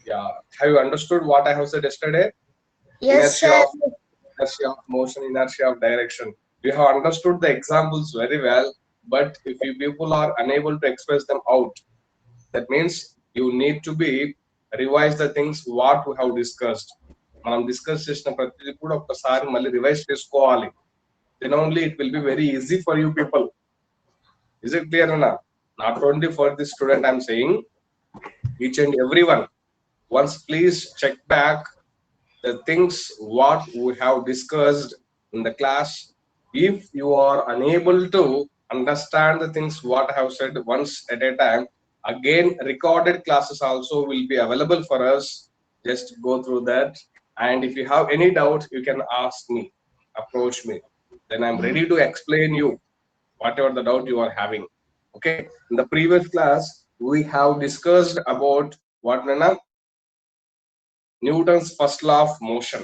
Yeah. Have you understood what I have said yesterday? Yes, Inertia sir. of motion, inertia of direction. We have understood the examples very well, but if you people are unable to express them out, that means you need to be revise the things what we have discussed. మనం discuss చేసిన ప్రతిదీ కూడా ఒక్కసారి మళ్ళీ revise చేసుకోవాలి. Then only it will be very easy for you people. Is it clear enough? Not only for the student, I'm saying each and everyone. Once please check back the things what we have discussed in the class. If you are unable to understand the things what I have said once at a time, again recorded classes also will be available for us. Just go through that, and if you have any doubt you can ask me, approach me, then I'm ready to explain you whatever the doubt you are having. Okay, in the previous class we have discussed about what, Nana? Newton's first law of motion.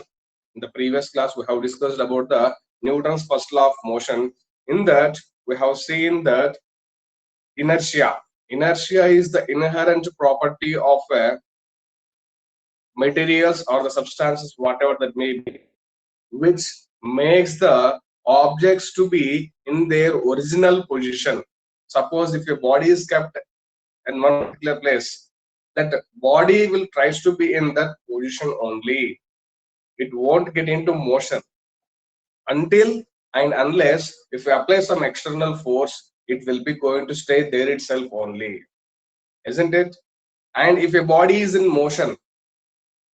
In the previous class, we have discussed about the Newton's first law of motion. In that, we have seen that inertia. Inertia is the inherent property of materials or the substances, whatever that may be, which makes the objects to be in their original position. Suppose if your body is kept in one particular place, that body will tries to be in that position only. It won't get into motion until and unless if we apply some external force, it will be going to stay there itself only, isn't it? And if a body is in motion,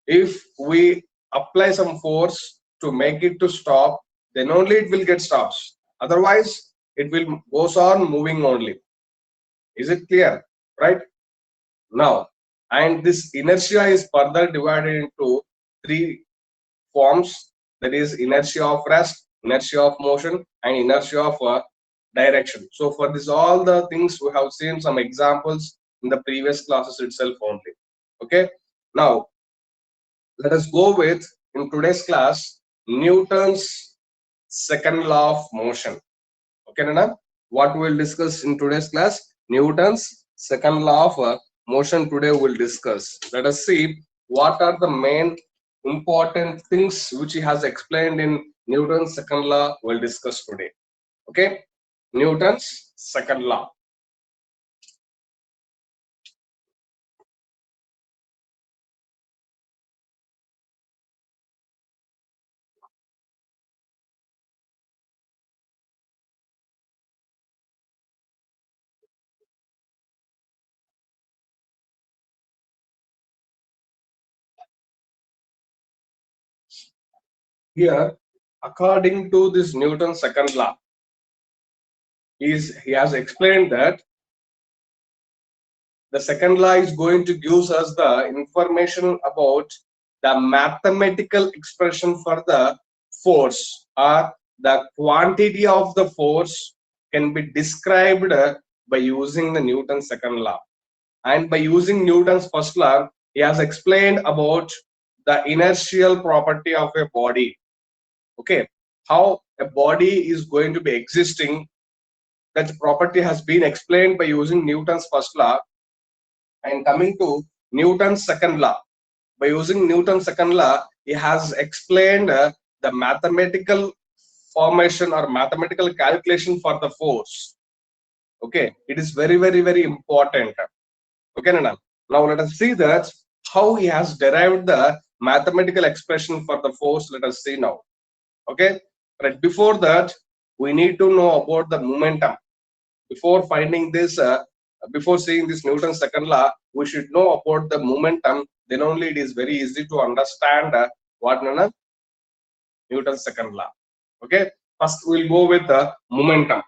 if we apply some force to make it to stop, then only it will get stops. Otherwise, it will goes on moving only. Is it clear? Right? Now, and this inertia is further divided into three forms, that is inertia of rest, inertia of motion, and inertia of direction. So for this all the things we have seen some examples in the previous classes itself only. Okay, now let us go with, in today's class, Newton's second law of motion. Okay, Nana, what we will discuss in today's class? Newton's second law of motion today we'll discuss. Let us see what are the main important things which he has explained in Newton's second law we'll discuss today. Okay, Newton's second law. Here, according to this Newton's second law, he has explained that the second law is going to give us the information about the mathematical expression for the force, or the quantity of the force can be described by using the Newton's second law. And by using Newton's first law, he has explained about the inertial property of a body. Okay, how a body is going to be existing, that property has been explained by using Newton's first law. And coming to Newton's second law, by using Newton's second law, he has explained the mathematical formation or mathematical calculation for the force. Okay, it is very, very, very important. Okay, Nana. Now let us see that how he has derived the mathematical expression for the force. Let us see now. Okay, right. Before that, we need to know about the momentum. Before finding this, before seeing this Newton's second law, we should know about the momentum. Then only it is very easy to understand what, Nana? Newton's second law. Okay, first we'll go with the momentum.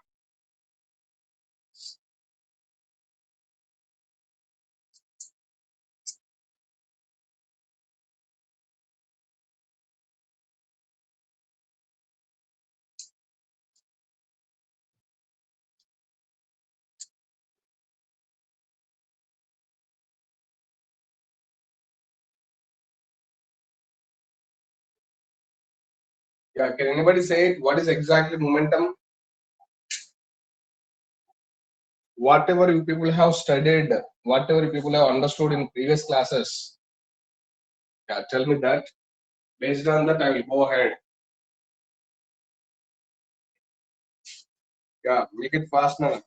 Yeah, can anybody say what is exactly momentum? Whatever you people have studied, whatever you people have understood in previous classes, Yeah, tell me that. Based on that, I will go ahead. Yeah, make it fast now.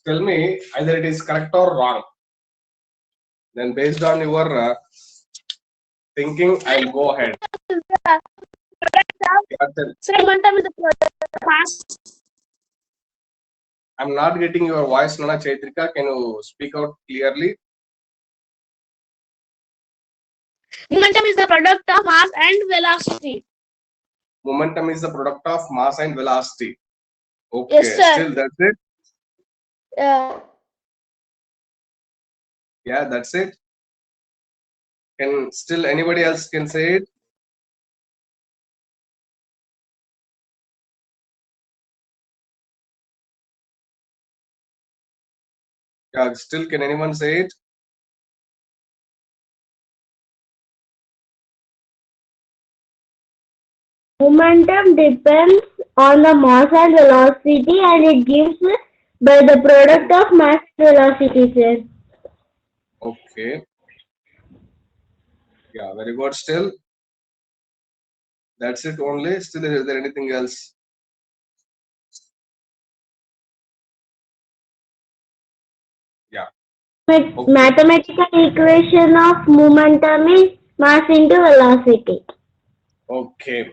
Tell me either it is correct or wrong. Then based on your thinking, I'll go ahead. I'm not getting your voice, Nana Chaitrika. Can you speak out clearly? Momentum is the product of mass and velocity. Momentum is the product of mass and velocity. Okay, Yes, sir. still that's it. Yeah. Yeah, that's it. Can still anybody else can say it? Yeah, still can anyone say it? Momentum depends on the mass and velocity, and it gives by the product of mass and velocity, sir. Okay. Yeah, very good. Still, that's it only. Still, is there anything else? Yeah. Okay. Mathematical equation of momentum is mass into velocity. Okay.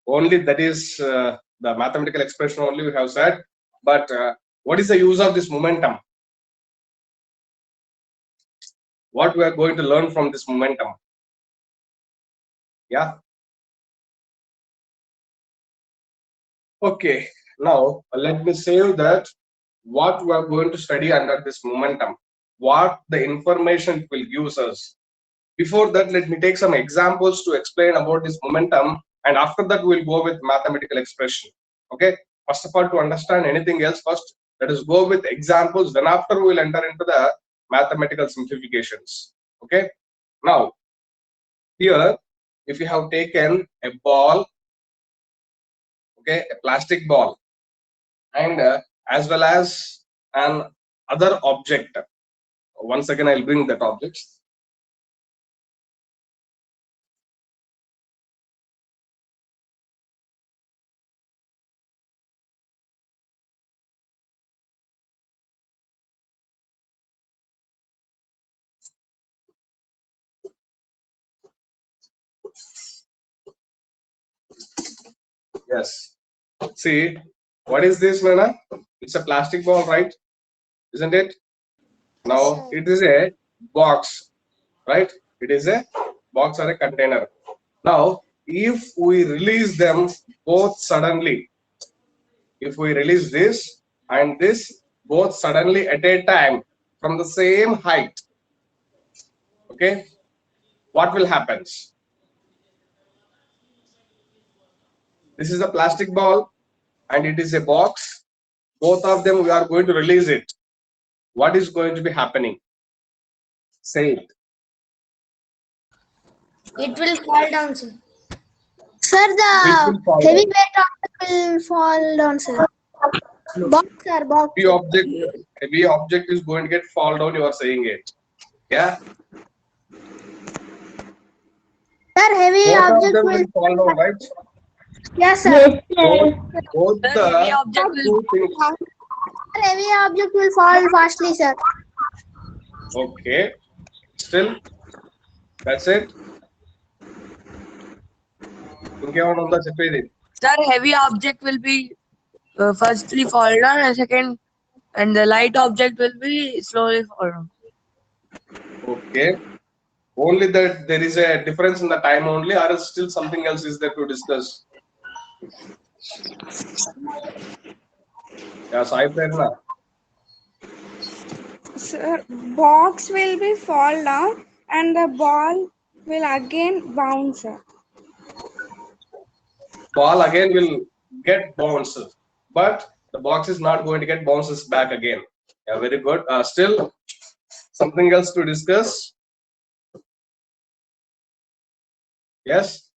Only that is the mathematical expression only we have said. But what is the use of this momentum? What we are going to learn from this momentum? Yeah. Okay. Now let me say that what we are going to study under this momentum, what the information it will give us. Before that, let me take some examples to explain about this momentum, and after that we'll go with mathematical expression. Okay, first of all, to understand anything else, first let us go with examples, then after we'll enter into the mathematical simplifications. Okay, now here if you have taken a ball, okay, a plastic ball, and as well as an other object, once again I'll bring that object. Yes, see, what is this, Nana? It's a plastic ball, right? Isn't it? Now it is a box, right? It is a box or a container. Now, if we release them both suddenly, if we release this and this both suddenly at a time from the same height, okay, what will happen? This is a plastic ball and it is a box. Both of them we are going to release it. What is going to be happening? Say it. It will fall down, sir. Sir, the heavy weight object will fall down, sir. Box, sir, box. Heavy object is going to get fall down. You are saying it, yeah. Sir, heavy Both object of them will fall down, right? Yes, sir. Yes, Both the heavy object will two things. heavy object will fall fastly, sir. Okay. Still, that's it. ఇంకేమైనా ఉందా చెప్పేది? Sir, heavy object will be firstly fall down and second, and the light object will be slowly fall down. Okay. Only that there is a difference in the time only, or is still something else is there to discuss? Yeah, Sai Prerna. Sir, box will be fall down and the ball will again bounce. Ball again will get bounced, but the box is not going to get bounces back again. Yeah, very good. Still, something else to discuss? Yes.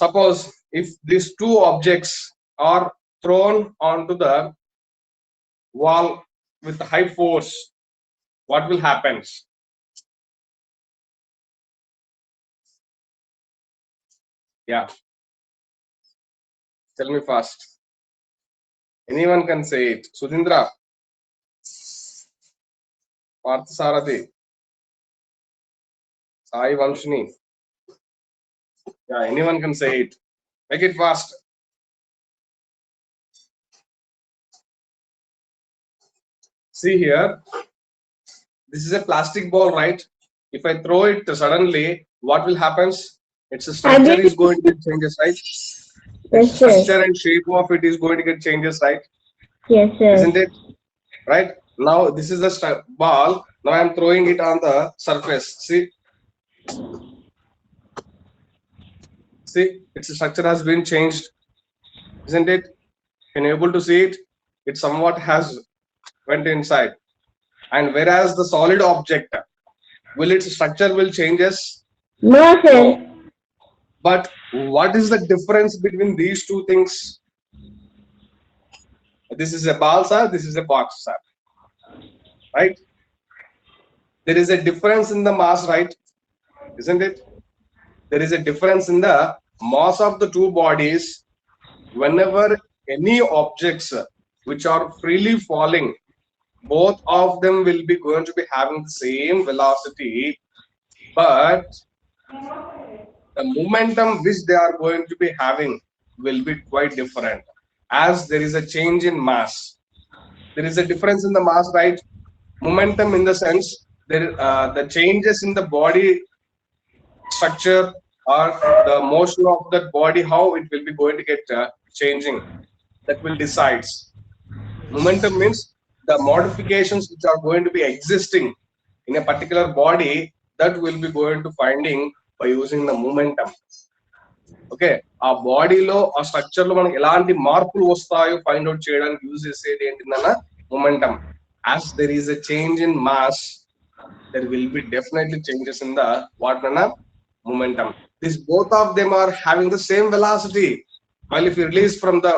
Suppose if these two objects are thrown onto the wall with high force, what will happen? Yeah. Tell me fast. Anyone can say it. Sudhindra. Parthasarathi. Sai Vanshini. Yeah, anyone can say it. Make it fast. See here. This is a plastic ball, right? If I throw it suddenly, what will happen? Its structure is going to get changes, right? Yes, sir. Structure and shape of it is going to get changes, right? Yes, sir. Isn't it? Right? Now this is the ball. Now I am throwing it on the surface. See, its structure has been changed, isn't it? Can you able to see it? It somewhat has went inside. And whereas the solid object, will its structure will changes? No, sir. No. But what is the difference between these two things? This is a ball, sir. This is a box, sir. Right? There is a difference in the mass, right? Isn't it? There is a difference in the mass of the two bodies. Whenever any objects which are freely falling, both of them will be going to be having the same velocity, but the momentum which they are going to be having will be quite different, as there is a change in mass. There is a difference in the mass, right? Momentum in the sense there the changes in the body structure or the motion of that body, how it will be going to get changing, that will decides. Momentum means the modifications which are going to be existing in a particular body, that will be going to finding by using the momentum. Okay, ఆ బాడీలో ఆ structure లో మనకి ఎలాంటి మార్పులు వస్తాయో find out చేయడానికి use చేసేది ఏంటిదన్న momentum. As there is a change in mass, there will be definitely changes in the what nana momentum. These both of them are having the same velocity, while if you release from the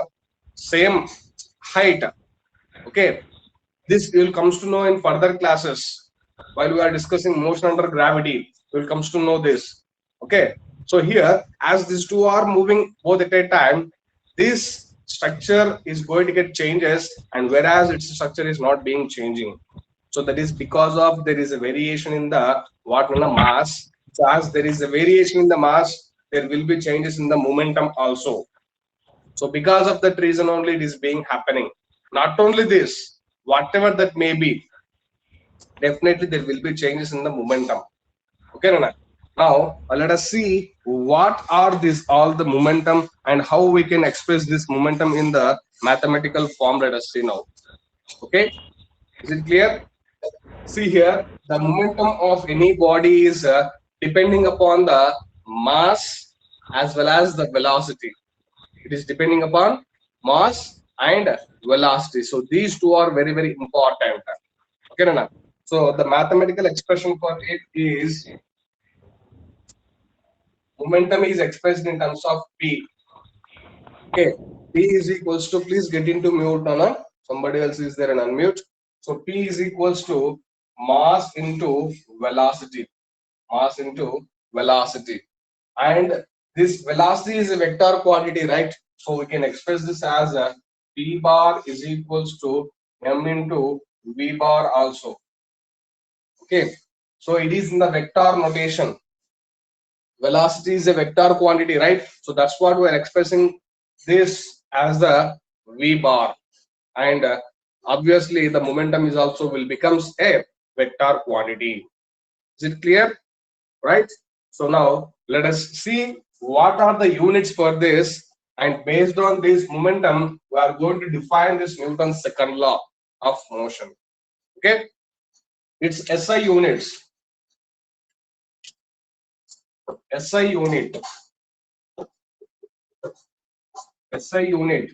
same height, okay, this you will comes to know in further classes while we are discussing motion under gravity. You will comes to know this. Okay, so here as these two are moving both at a time, this structure is going to get changes, and whereas its structure is not being changing. So that is because of there is a variation in the what in the mass. So as there is a variation in the mass, there will be changes in the momentum also. So because of that reason only it is being happening. Not only this, whatever that may be, definitely there will be changes in the momentum. Okay, Nana? Now let us see what are these all the momentum and how we can express this momentum in the mathematical form. Let us see now. Okay, is it clear? See here, the momentum of any body is depending upon the mass as well as the velocity. It is depending upon mass and velocity. So these two are very, very important. Okay, Nana? So the mathematical expression for it is momentum is expressed in terms of P. Okay, P is equals to, please get into mute, Nana. Somebody else is there and unmute. So P is equals to mass into velocity. Mass into velocity. And this velocity is a vector quantity, right? So we can express this as a P bar is equals to M into V bar also. Okay, so it is in the vector notation. Velocity is a vector quantity, right? So that's what we are expressing this as the V bar, and obviously the momentum is also will becomes a vector quantity. Is it clear? Right? So now let us see what are the units for this, and based on this momentum we are going to define this Newton's second law of motion. Okay, it's SI units. SI unit. SI unit.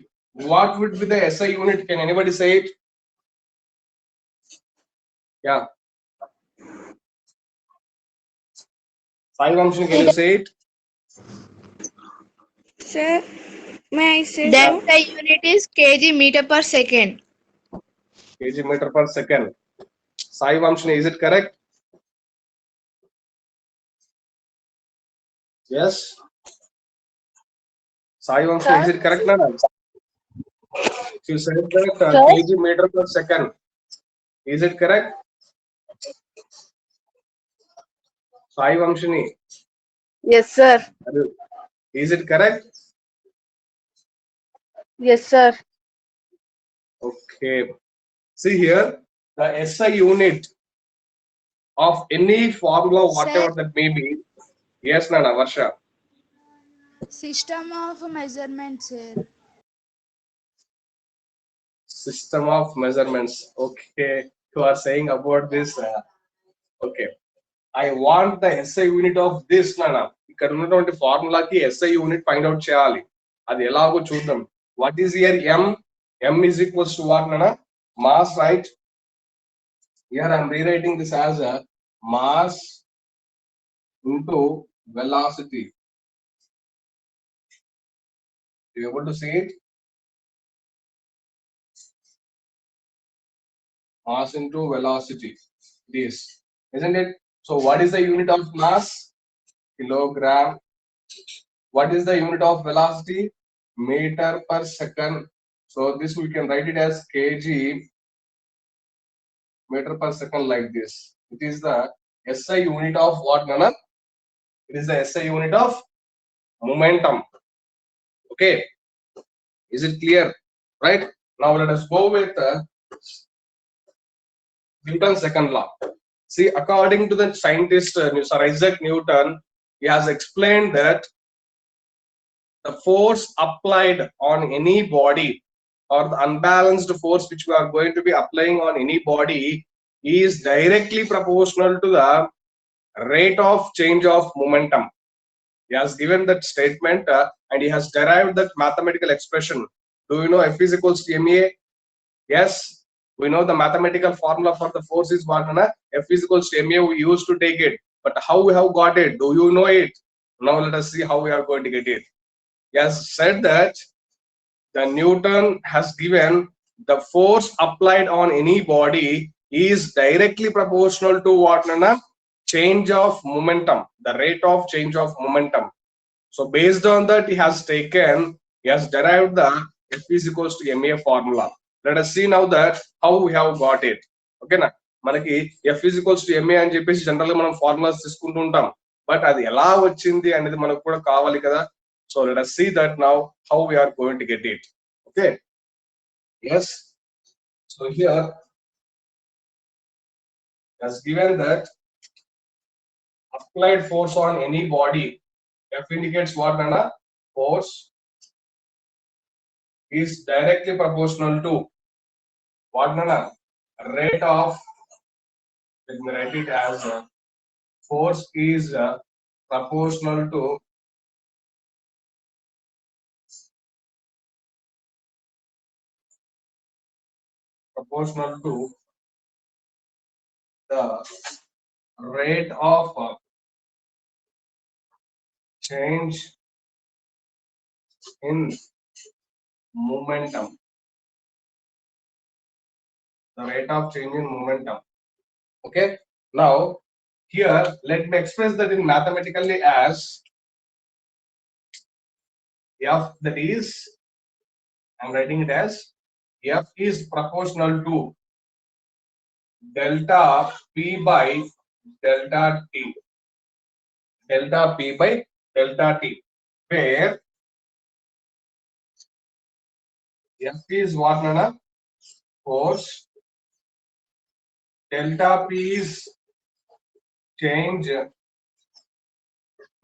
What would be the SI unit? Can anybody say it? Yeah. Sai Vamshin, can you say it? Sir, may I say That so? the unit is kg meter per second. Kg meter per second. Sai Vamshini, is it correct? Yes. Sai Vamshini, is it correct, Nana? You said that kg meter per second. Is it correct? Sai Vamshini, Yes, sir. is it correct? Yes, sir. Okay. See here, the SI unit of any formula, whatever that may be. Yes, Nana, Varsha. System of measurements, sir. System of measurements. Okay, you are saying about this. Okay, I want the SI unit of this, Nana. ఇక్కడ ఉన్నటువంటి ఫార్ములాకి SI unit find out చేయాలి. అది ఎలాగో చూద్దాం. What is here m? M is equals to what, Nana? Mass, right? Here I am rewriting this as a mass into velocity. You able to see it? Mass into velocity. This, isn't it? So what is the unit of mass? Kilogram. What is the unit of velocity? Meter per second. So this we can write it as kg meter per second, like this. It is the SI unit of what, Nana? It is the SI unit of momentum. Okay, is it clear? Right, now let us go with Newton's second law. See, according to the scientist Sir Isaac Newton, he has explained that the force applied on any body, or the unbalanced force which we are going to be applying on any body, is directly proportional to the rate of change of momentum. He has given that statement and he has derived that mathematical expression. Do you know F is equals to ma? Yes, we know the mathematical formula for the force is what, Nana? F is equals to ma. We used to take it, but how we have got it? Do you know it? Now let us see how we are going to get it. He has said that the Newton has given the force applied on any body is directly proportional to what, Nana? Change of momentum, the rate of change of momentum. So based on that, he has derived the F is equals to ma formula. Let us see now that how we have got it. Okay na, మనకి F is equals to ma అని చెప్పేసి general గా మనం formulas తీసుకుంటూ ఉంటాం, but అది ఎలా వచ్చింది అనేది మనకు కూడా కావాలి కదా. So let us see that now how we are going to get it. Okay, yes. So here has given that applied force on any body, F indicates what, Nana? Force is directly proportional to what, Nana? Rate of, let me write it as force is proportional to the rate of change in momentum. The rate of change in momentum. Okay, now here let me express that in mathematically as F, that is, I'm writing it as F is proportional to delta P by delta T. Delta P by delta T, where F is what, Nana? Force. Delta P is change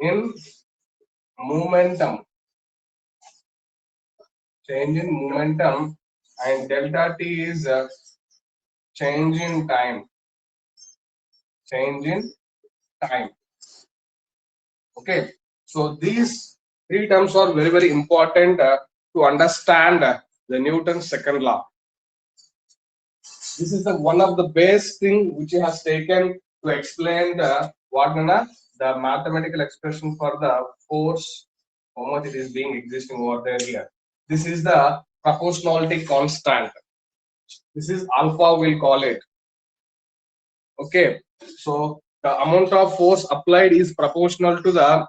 in momentum. Change in momentum, and delta T is change in time. Change in time. Okay, so these three terms are very, very important to understand the Newton's second law. This is the one of the base thing which he has taken to explain the what, Nana? The mathematical expression for the force, how much it is being existing over there here. This is the proportionality constant. This is alpha, we'll call it. Okay, so the amount of force applied is proportional to the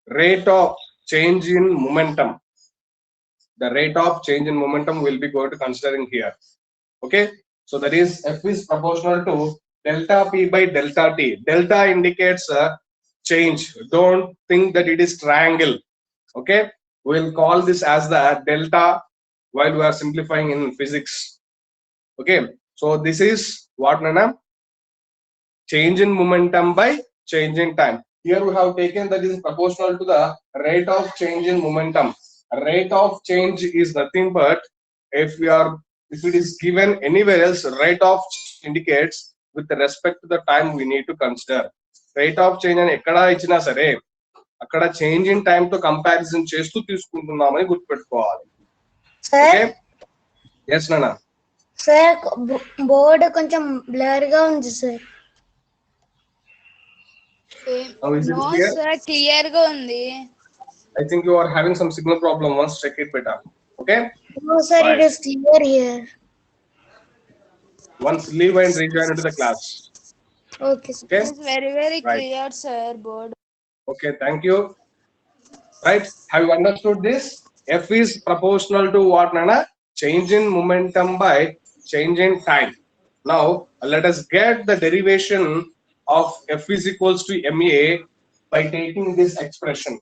rate of change in momentum. The rate of change in momentum will be going to considering here. Okay, so that is F is proportional to delta P by delta T. Delta indicates a change. Don't think that it is triangle. Okay, we'll call this as the delta while we are simplifying in physics. Okay, so this is what, Nana? Change in momentum by change in time. Here we have taken that is proportional to the rate of change in momentum. Rate of change is nothing but if it is given anywhere else, rate of indicates with respect to the time we need to consider. Rate of change అని ఎక్కడ ఇచ్చినా సరే అక్కడ change in time తో comparison చేస్తూ తీసుకుంటున్నామని గుర్తుపెట్టుకోవాలి. Okay, yes నానా. సార్ బోర్డు కొంచెం బ్లర్ గా ఉంది sir. Now is it No, clear? sir, clear గా ఉంది. I think you are having some signal problem. Once check it better. Okay. No sir, Right. it is clear here. Once leave and rejoin into the class. Okay sir. Okay. It's very, very Right. clear, sir, board. Okay. Thank you. Right. Have you understood this? F is proportional to what, Nana? Change in momentum by change in time. Now let us get the derivation of F is equals to ma by taking this expression.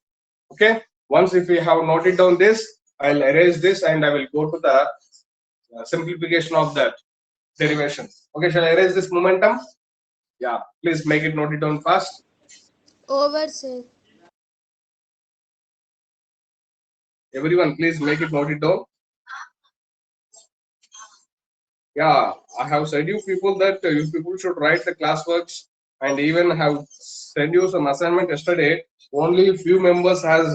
Okay. Once if we have noted down this, I'll erase this and I will go to the simplification of that derivation. Okay, shall I erase this momentum? Yeah, please make it noted down fast. Over, sir. Everyone, please make it noted down. Yeah, I have said you people that you people should write the classworks and even have sent you some assignment yesterday. Only few members has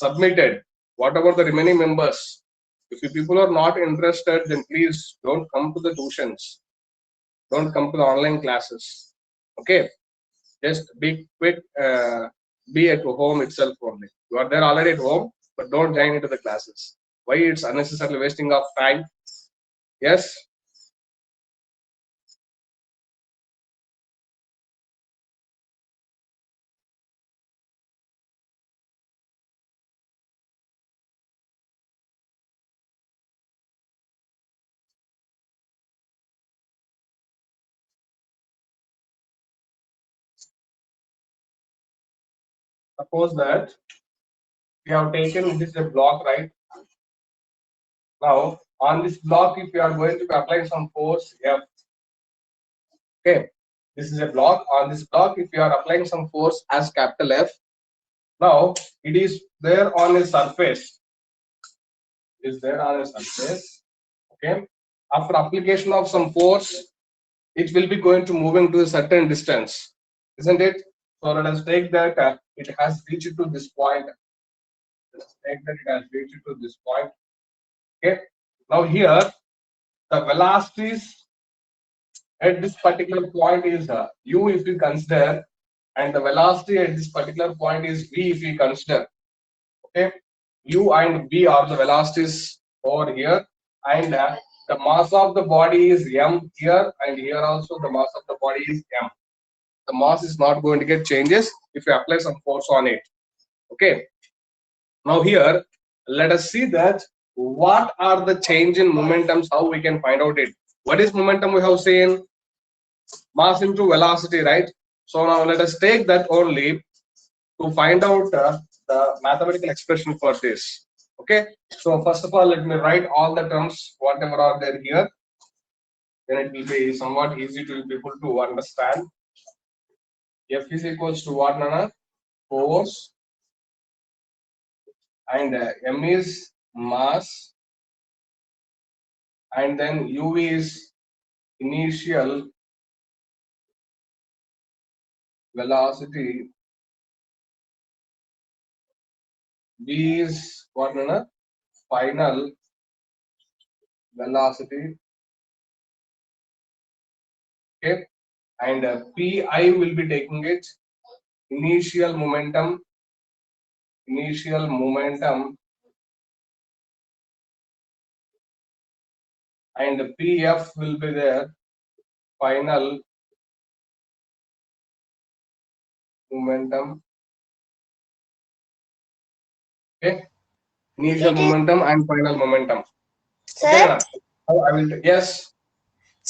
submitted. What about the remaining members? If you people are not interested, then please don't come to the tuitions. Don't come to the online classes. Okay, just be quick. Be at home itself only. You are there already at home, but don't join into the classes. Why? It's unnecessarily wasting of time. Yes. Suppose that we have taken this is a block, right? Now on this block, if you are going to apply some force F, okay, this is a block. On this block, if you are applying some force as capital F, now it is there on a surface. It is there on a surface. Okay. After application of some force, it will be going to moving to a certain distance, isn't it? So let us take that it has reached to this point. Let's take that it has reached to this point. Okay. Now here the velocities at this particular point is u if we consider, and the velocity at this particular point is v if we consider. Okay, u and v are the velocities over here, and the mass of the body is m here, and here also the mass of the body is m. The mass is not going to get changes if you apply some force on it. Okay, now here let us see that what are the change in momentums, how we can find out it. What is momentum? We have seen mass into velocity, right? So now let us take that only to find out the mathematical expression for this. Okay, so first of all, let me write all the terms whatever are there here, then it will be somewhat easy to people to understand. F is equals to what, Nana? Force, and m is mass, and then u is initial velocity, v is what, Nana? Final velocity. Okay, and pi will be taking it initial momentum, and pf will be there final momentum. Okay, initial It is- momentum and final momentum. Sir, Okay, Nana? Now I will. Yes.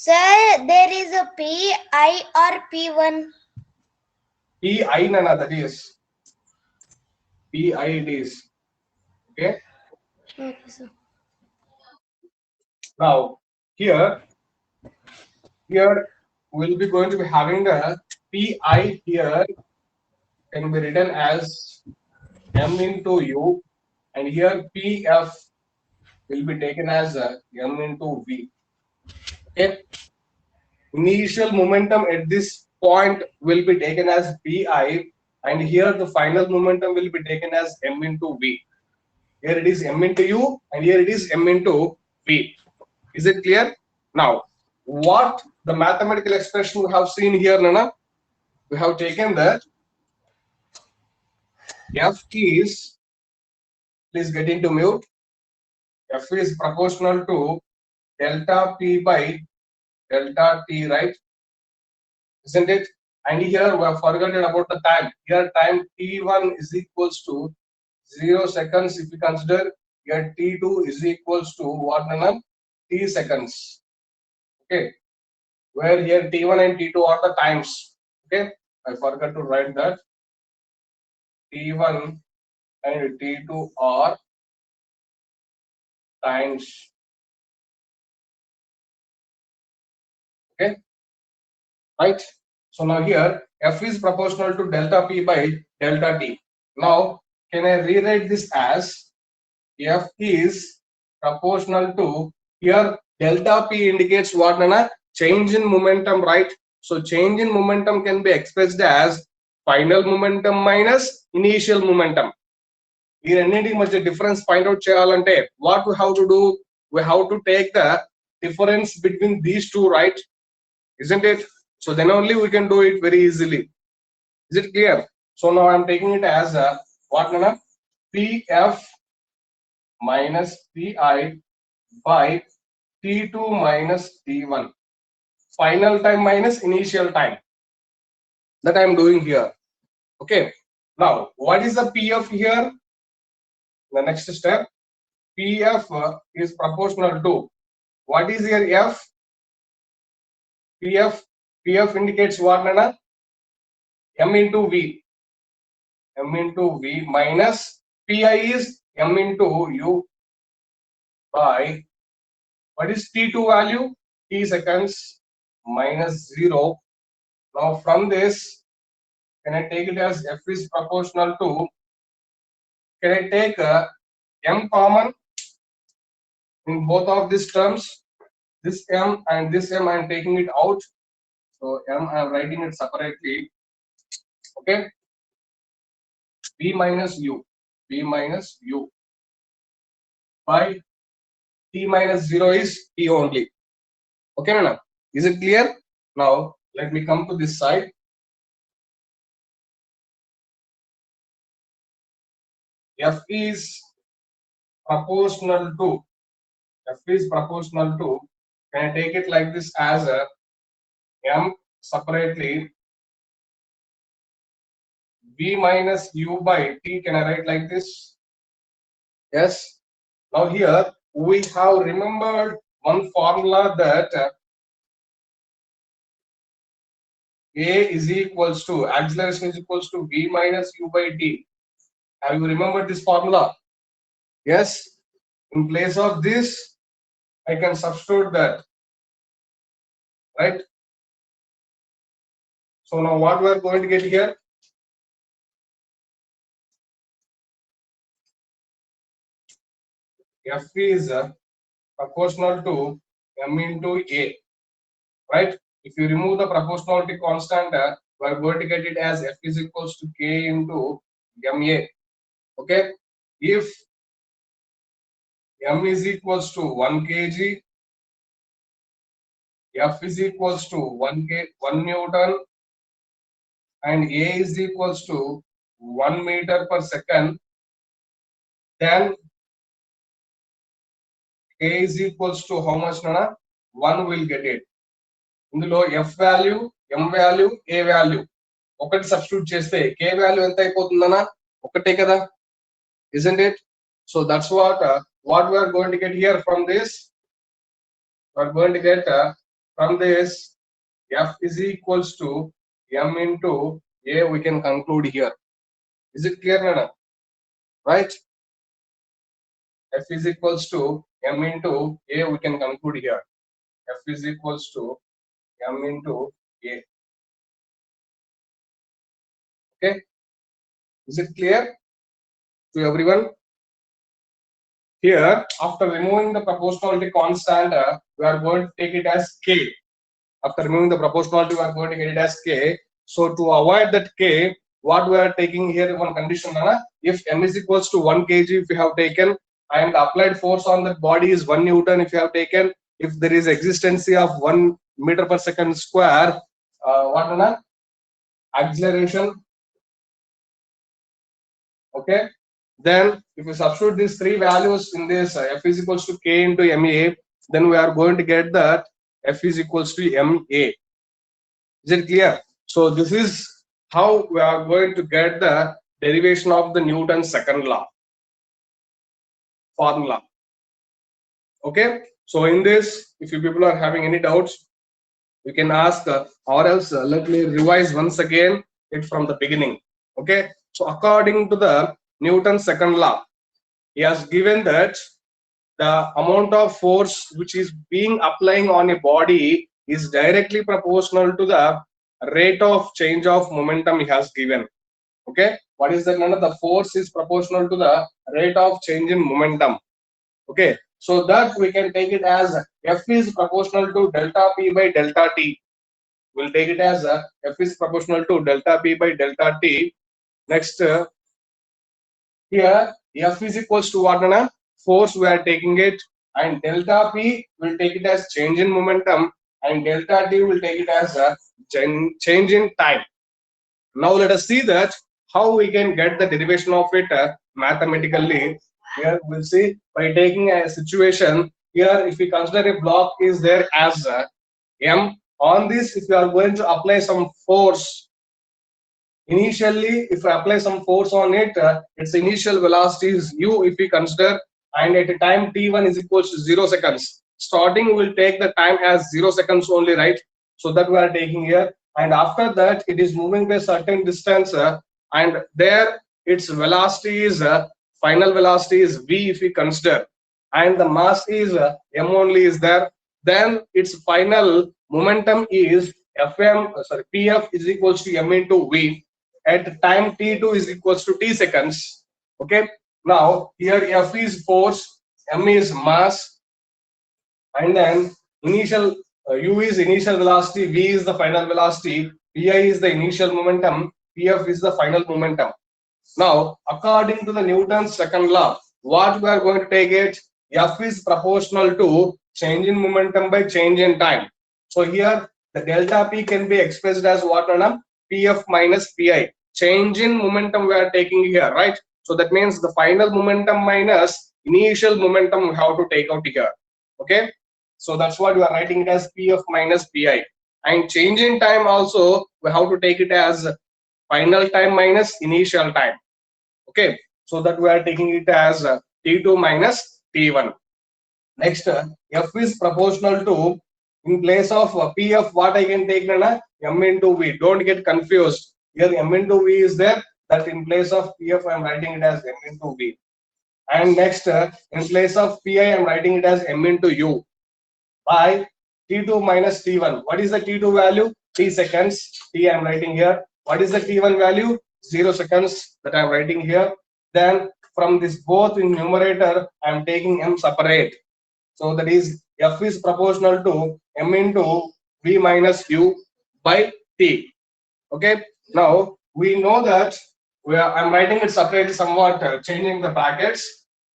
sir, there is a P-I or P1. Pi, Nana, that is Pi. It is okay. Okay, sir. Now here we'll be going to be having the Pi here can be written as M into U, and here PF will be taken as M into V. Okay. Initial momentum at this point will be taken as Pi, and here the final momentum will be taken as M into V. Here it is M into U, and here it is M into V. Is it clear? Now, what the mathematical expression we have seen here, Nana? We have taken that F is, please get into mute. F is proportional to delta P by delta T, right? Isn't it? And here we have forgotten about the time. Here time T1 is equals to 0 seconds if you consider. Here T2 is equals to what, Nana? T seconds. Okay. Where here T1 and T2 are the times. Okay. I forgot to write that. T1 and T2 are times. Okay. Right. So now here F is proportional to delta P by delta T. Now can I rewrite this as F is proportional to, here delta P indicates what, Nana? Change in momentum, right? So change in momentum can be expressed as final momentum minus initial momentum. ఈ రెండింటికి మధ్య difference find out చేయాలంటే what we have to do? We have to take the difference between these two, right? Isn't it? So then only we can do it very easily. Is it clear? So now I'm taking it as a what, Nana? PF minus Pi by T2 minus T1. Final time minus initial time. That I'm doing here. Okay. Now, what is the PF here? The next step. PF is proportional to, what is here F? PF indicates what, Nana? M into V. M into V minus Pi is M into U by, what is T2 value? T seconds minus 0. Now from this, can I take it as F is proportional to, can I take M common in both of these terms? This M and this M I am taking it out. So M I am writing it separately. Okay. B minus U. B minus U by T minus 0 is T only. Okay, Nana? Is it clear? Now let me come to this side. F is proportional to, F is proportional to, can I take it like this as a M separately, V minus U by T, can I write like this? Yes. Now here we have remembered one formula that A is equals to, acceleration is equals to V minus U by T. Have you remembered this formula? Yes. In place of this, I can substitute that. Right? So now what we are going to get here? F is proportional to M into A. Right? If you remove the proportionality constant, we are going to get it as F is equals to K into MA. Okay? If M is equals to 1 kg, F is equals to 1 Newton, and A is equals to 1 meter per second, then K is equals to how much, Nana? 1 will get it. Indulo F value, M value, A value. ఒకటి substitute చేస్తే k value ఎంత అయిపోతుందన్నా ఒకటే కదా, isn't it? So that's what we are going to get here from this. We are going to get from this f is equals to m into a. We can conclude here. Is it clear, Nana? Right? F is equals to m into a. We can conclude here. F is equals to m into a. Okay? Is it clear to everyone? Here, after removing the proportionality constant, we are going to take it as k. After removing the proportionality, we are going to get it as k. So to avoid that k, what we are taking here, one condition, if m is equals to 1 kg, if you have taken, and applied force on that body is 1 Newton, if you have taken, if there is existency of 1 meter per second square, acceleration. Okay, then if we substitute these three values in this f is equals to k into ma, then we are going to get that f is equals to ma. Is it clear? So this is how we are going to get the derivation of the Newton's second law formula. Okay, so in this, if you people are having any doubts, you can ask, or else let me revise once again it from the beginning. Okay, so according to the Newton's second law, he has given that the amount of force which is being applying on a body is directly proportional to the rate of change of momentum he has given. Okay, what is that? None of the force is proportional to the rate of change in momentum. Okay, so that we can take it as f is proportional to delta p by delta t. We'll take it as f is proportional to delta p by delta t. Next, here f is equals to what, Nana? Force we are taking it, and delta p will take it as change in momentum, and delta t will take it as a change in time. Now let us see that how we can get the derivation of it mathematically. Here we'll see by taking a situation. Here if we consider a block is there as m, on this if you are going to apply some force, initially if I apply some force on it, its initial velocity is u if we consider, and at a time t1 is equals to 0 seconds. Starting will take the time as 0 seconds only, right? So that we are taking here, and after that it is moving by a certain distance, and there its velocity is final velocity is v if we consider, and the mass is m only is there. Then its final momentum is pf is equals to m into v at time t2 is equals to t seconds. Okay, now here f is force, m is mass, and then initial u is initial velocity, v is the final velocity, pi is the initial momentum, pf is the final momentum. Now according to the Newton's second law, what we are going to take it, f is proportional to change in momentum by change in time. So here the delta p can be expressed as what, Anna? Pf minus pi. Change in momentum we are taking here, right? So that means the final momentum minus initial momentum we have to take out here. Okay, so that's what we are writing it as pf minus pi. And change in time also we have to take it as final time minus initial time. Okay, so that we are taking it as t2 minus t1. Next, f is proportional to, in place of pf, what I can take, Nana? M into v. Don't get confused. Here m into v is there, that in place of pf I am writing it as m into v. And next, in place of pi I am writing it as m into u by t2 minus t1. What is the t2 value? T seconds. T I am writing here. What is the t1 value? 0 seconds, that I am writing here. Then from this both in numerator I am taking m separate. So that is f is proportional to m into v minus u by t. Okay, now we know that I'm writing it separately somewhat, changing the brackets.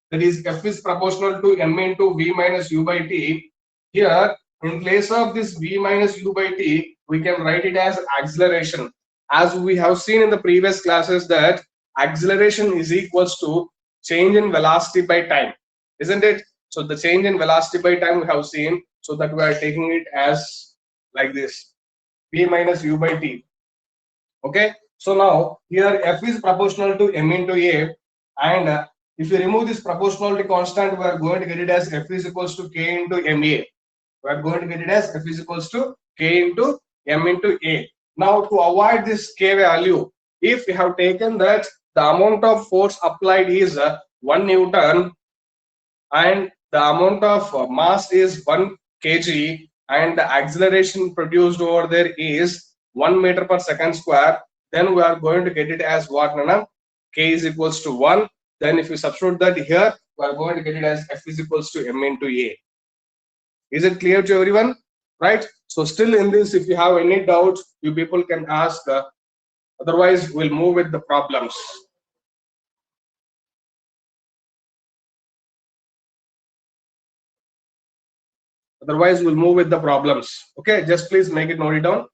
That is f is proportional to m into v minus u by t. Here in place of this v minus u by t, we can write it as acceleration. As we have seen in the previous classes that acceleration is equals to change in velocity by time, isn't it? So the change in velocity by time we have seen, so that we are taking it as like this, v minus u by t. Okay, so now here F is proportional to M into A, and if you remove this proportionality constant, we are going to get it as F is equals to K into MA. We are going to get it as F is equals to K into M into A. Now to avoid this K value, if we have taken that the amount of force applied is 1 Newton and the amount of mass is 1 kg and the acceleration produced over there is 1 meter per second square, then we are going to get it as what, Nana? K is equals to 1. Then if we substitute that here, we are going to get it as F is equals to M into A. Is it clear to everyone? Right? So still in this, if you have any doubts, you people can ask. Otherwise, we'll move with the problems. Otherwise, we'll move with the problems. Okay, just please make it, note it down.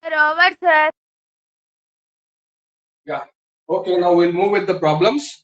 Robert, sir. Yeah. Okay, now we'll move with the problems.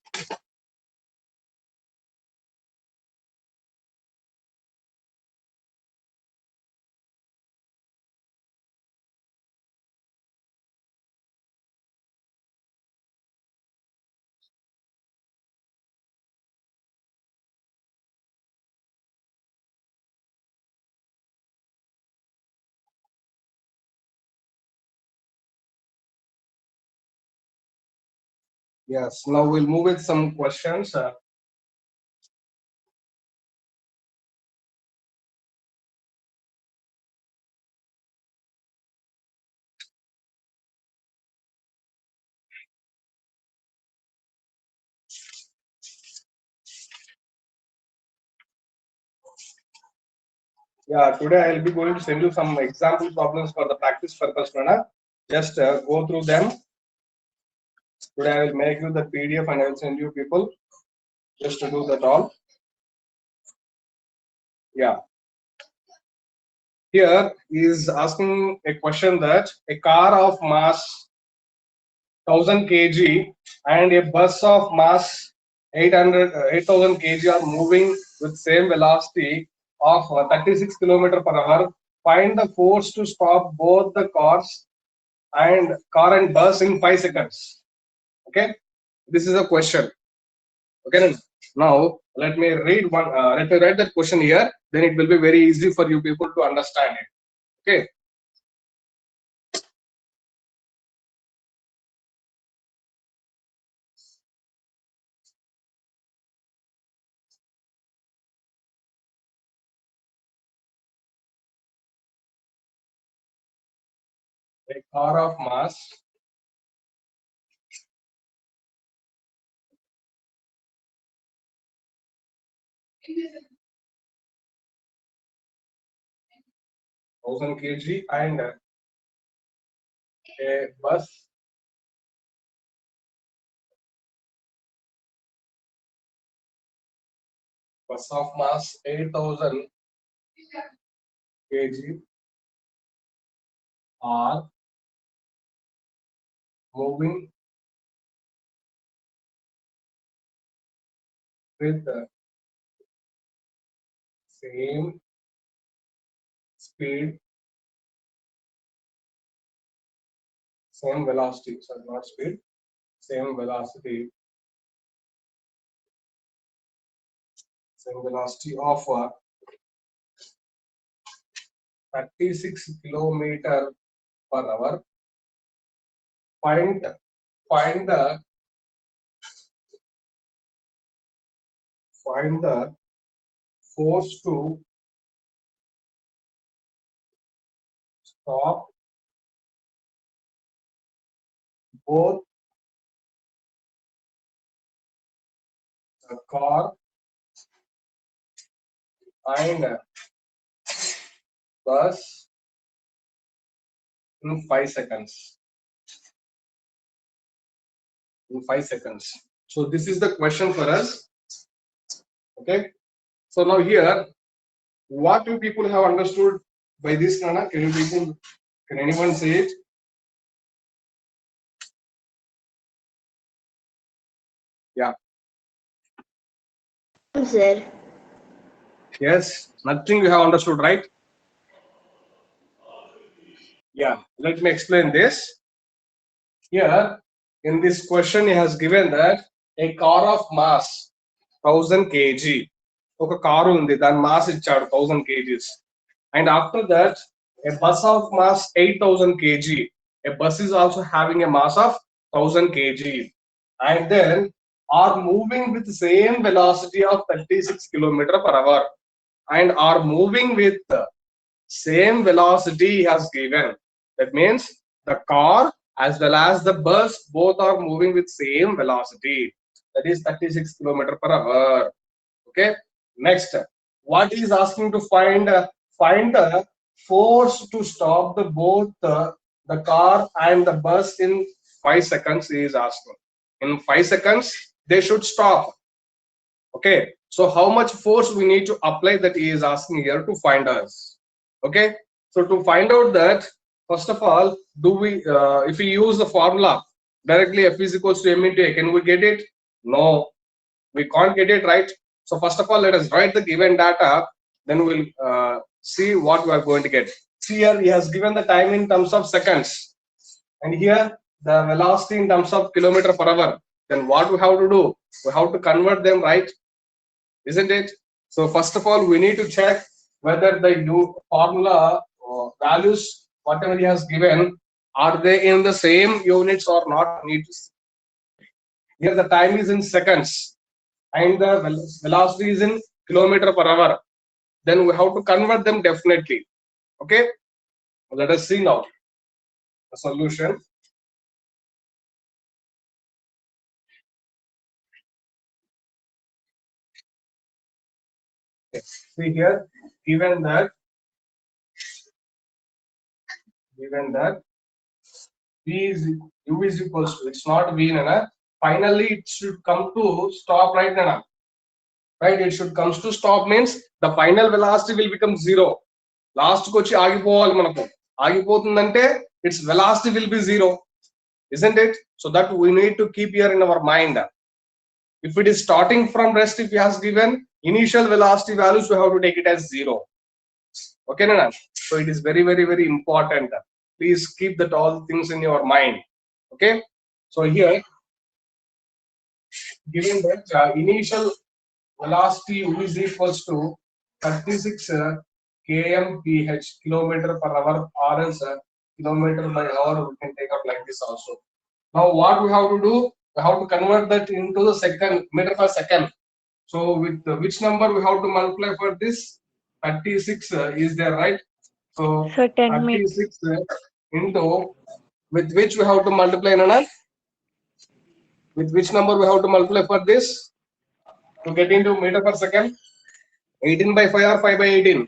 Yes, now we'll move with some questions. 'Yeah, today I'll be going to send you some example problems for the practice purpose, Prana. Just go through them. Today I will make you the PDF and I will send you people just to do that all. Yeah. Here is asking a question that a car of mass 1000 kg and a bus of mass 8000 kg are moving with same velocity of 36 km per hour. Find the force to stop both the car and bus in 5 seconds. Okay, this is a question. Okay, now let me read one. Let me write that question here. Then it will be very easy for you people to understand it. Okay. A car of mass 1000 kg and a bus of mass 8000 kg are moving with the same speed, same velocity, sorry, not speed, same velocity of 36 kilometer per hour. Find the force to stop both the car and bus in 5 seconds. in 5 seconds. So this is the question for us. Okay, so now here, what do people have understood by this, Nana? Can anyone say it? Yeah. Sir. Yes, nothing you have understood, right? Yeah, let me explain this. Here in this question, he has given that a car of mass 1000 kg. ఒక car ఉంది, దాని mass ఇచ్చాడు 1000 kgs. And after that, a bus of mass 8000 kg. A bus is also having a mass of 1000 kg. And then are moving with the same velocity of 36 km/h. And are moving with the same velocity he has given. That means the car as well as the bus both are moving with same velocity. That is 36 km/h. Okay. Next, what he is asking to find the force to stop the car and the bus in 5 seconds. He is asking. In 5 seconds, they should stop. Okay. So how much force we need to apply, that he is asking here to find us. Okay. So to find out that, first of all, if we use the formula directly, F is equals to m into a, can we get it? No, we can't get it, right? So first of all, let us write the given data, then we'll see what we are going to get. See here, he has given the time in terms of seconds, and here the velocity in terms of km/h. Then what we have to do? We have to convert them, right? Isn't it? So first of all, we need to check whether the new formula values, whatever he has given, are they in the same units or not. Here the time is in seconds and the velocity is in km/h. Then we have to convert them definitely. Okay, let us see now the solution. Okay. See here, given that u is equals to, it's not v, Nana. Finally it should come to stop, right, Nana? Right, it should comes to stop means the final velocity will become 0. Last kochi agipovali manaku. Agipotundante its velocity will be 0, isn't it? So that we need to keep here in our mind. If it is starting from rest, if he has given initial velocity values, we have to take it as 0. Okay, Nana? So it is very, very, very important. Please keep that all things in your mind. Okay. So here, given that initial velocity u is equals to 36 kmph, km/h, or else km/h, we can take up like this also. Now what we have to do? We have to convert that into the second, meter per second. So with which number we have to multiply for this? 36 is there, right? So 36 into, with which we have to multiply, Nana? With which number we have to multiply for this to get into meter per second? 18 by 5 or 5 by 18?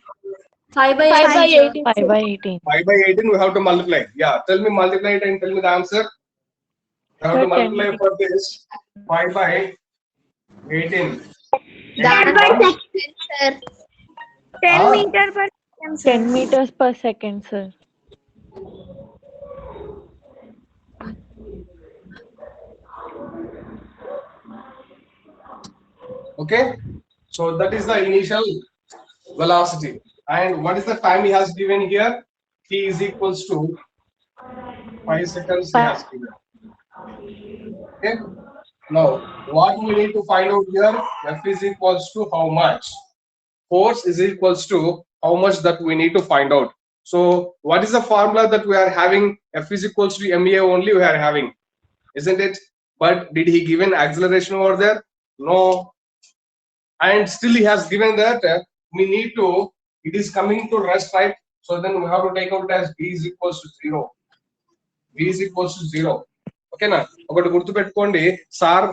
5 by 18. 5 by 18. 5 by 18 we have to multiply. Yeah, tell me, multiply it and tell me the answer. We have to multiply for this 5 by 18. 10 by second, sir. 10 meter per second, sir. 10 meters per second, sir. Okay, so that is the initial velocity. And what is the time he has given here? T is equals to 5 seconds he has given. Okay, now what we need to find out here? F is equals to how much? Force is equals to how much that we need to find out. So what is the formula that we are having? F is equals to ma only we are having, isn't it? But did he give an acceleration over there? No. And still he has given that we need to, it is coming to rest, right? So then we have to take out as v is equals to 0. V is equals to 0. Okay na? ఒకటి గుర్తు పెట్టుకోండి sir,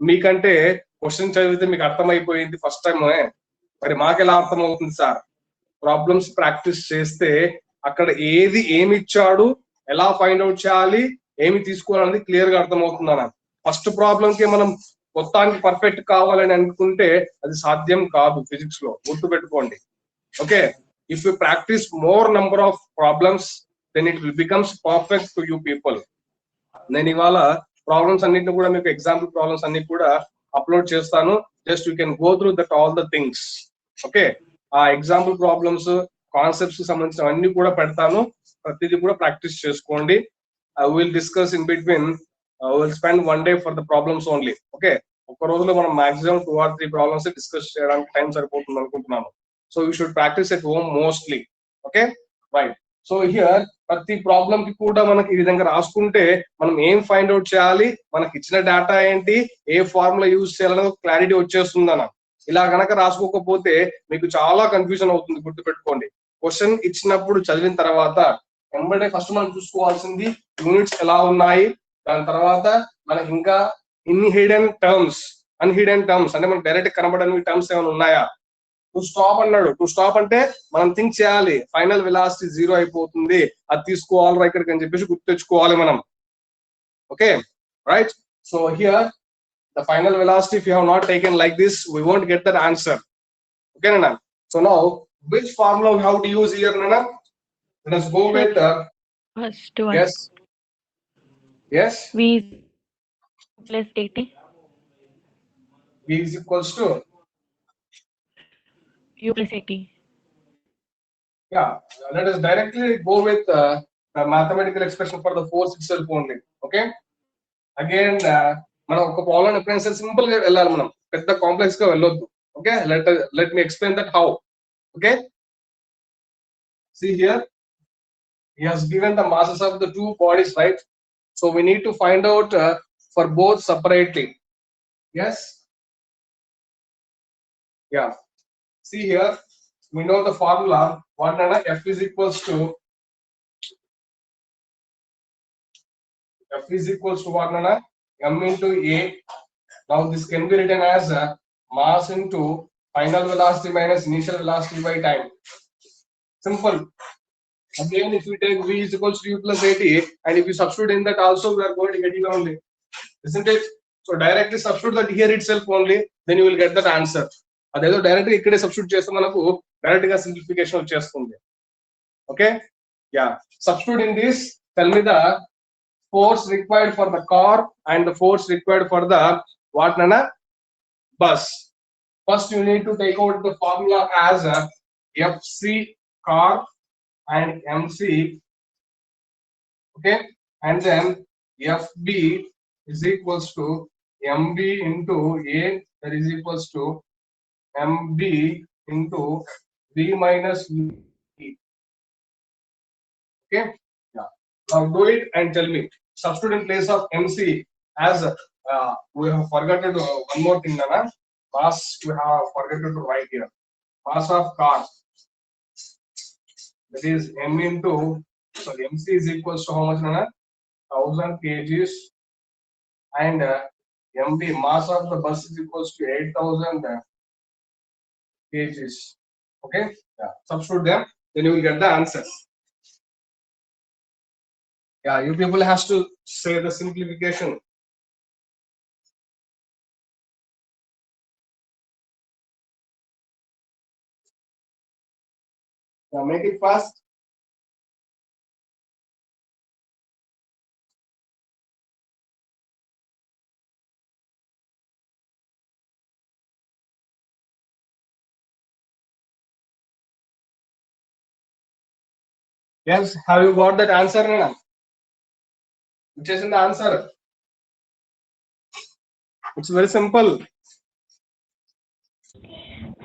మీకంటే question చదివితే మీకు అర్థమైపోయింది first time, మరి మాకెలా అర్థం అవుతుంది సార్? ప్రాబ్లమ్స్ ప్రాక్టీస్ చేస్తే అక్కడ ఏది ఏమి ఇచ్చాడు, ఎలా ఫైండ్ అవుట్ చేయాలి, ఏమి తీసుకోవాలనేది క్లియర్ గా అర్థమవుతుందా? ఫస్ట్ ప్రాబ్లం కి మనం మొత్తానికి పర్ఫెక్ట్ కావాలని అనుకుంటే అది సాధ్యం కాదు ఫిజిక్స్ లో, గుర్తు పెట్టుకోండి. Okay, if you practice more number of problems then it will becomes perfect to you people. నేను ఇవాళ ప్రాబ్లమ్స్ అన్నింటిని కూడా మీకు ఎగ్జాంపుల్ ప్రాబ్లమ్స్ అన్ని కూడా అప్లోడ్ చేస్తాను. Just you can go through that all the things. Okay, ఆ ఎగ్జాంపుల్ ప్రాబ్లమ్స్ కాన్సెప్ట్స్ కి సంబంధించిన అన్ని కూడా పెడతాను, ప్రతిదీ కూడా ప్రాక్టీస్ చేసుకోండి. I will discuss in between. I will spend one day for the problems only. Okay, ఒక రోజులో మనం మాక్సిమం 2 or 3 ప్రాబ్లమ్స్ డిస్కస్ చేయడానికి టైం సరిపోతుంది అనుకుంటున్నాను. So you should practice at home mostly. Okay right. So here ప్రతి problem కి కూడా మనకి ఈ విధంగా రాసుకుంటే మనం ఏం ఫైండ్ అవుట్ చేయాలి, మనకి ఇచ్చిన డేటా ఏంటి, ఏ ఫార్ములా యూజ్ చేయాలనే క్లారిటీ వచ్చేస్తుంది అన్న. ఇలా గనక రాసుకోకపోతే మీకు చాలా కన్ఫ్యూజన్ అవుతుంది, గుర్తుపెట్టుకోండి. క్వశ్చన్ ఇచ్చినప్పుడు చదివిన తర్వాత వెంబడే ఫస్ట్ మనం చూసుకోవాల్సింది యూనిట్స్ ఎలా ఉన్నాయి, దాని తర్వాత మనకి ఇంకా ఇన్ హిడెన్ టర్మ్స్, అన్హిడెన్ టర్మ్స్ అంటే మనకు డైరెక్ట్ కనబడని టర్మ్స్ ఏమైనా ఉన్నాయా. టు స్టాప్ అన్నాడు, టు స్టాప్ అంటే మనం థింక్ చేయాలి, ఫైనల్ వెలాసిటీ 0 అయిపోతుంది, అది తీసుకోవాలి ఇక్కడికి అని చెప్పేసి గుర్తు తెచ్చుకోవాలి మనం. Okay right. So here the final velocity, if you have not taken like this, we won't get that answer. Okay Nana, so now which formula we have to use here Nana? Let us go with First one. yes V plus AT. V is equals to U plus AT. yeah, let us directly go with the mathematical expression for the force itself only. Okay, again మనం ఒక problem ఎప్పుడైనా సరే simple గా వెళ్ళాలి, మనం పెద్ద complex గా వెళ్ళొద్దు. Okay, let me explain that how. Okay, see here he has given the masses of the two bodies, right? So we need to find out for both separately. Yes, yeah, see here we know the formula. What Nana? F is equals to what Nana? M into A. Now this can be written as mass into final velocity minus initial velocity by time. Simple. Again, if we take V is equals to U plus AT, and if you substitute in that also, we are going to get it only, isn't it? So directly substitute that here itself only, then you will get that answer. అదేదో direct గా ఇక్కడే substitute చేస్తే మనకు direct గా simplification వచ్చేస్తుంది. Okay yeah, substitute in this, tell me the force required for the car and the force required for the what Nana? Bus. First you need to take out the formula as a FC car and MC. Okay, and then FB is equals to MB into A, that is equals to MB into V minus V. Okay, yeah, now do it and tell me. Substitute in place of MC as we have forgotten one more thing Nana. Mass we have forgotten to write here. Mass of car, that is M into, sorry, MC is equals to how much Nana? 1000 kgs, and MB mass of the bus is equals to 8000 kgs. Okay, yeah, substitute them, then you will get the answers. Yeah, you people has to say the simplification. Yeah, make it fast. Yes, have you got that answer Nana? Which is in the answer? It's very simple.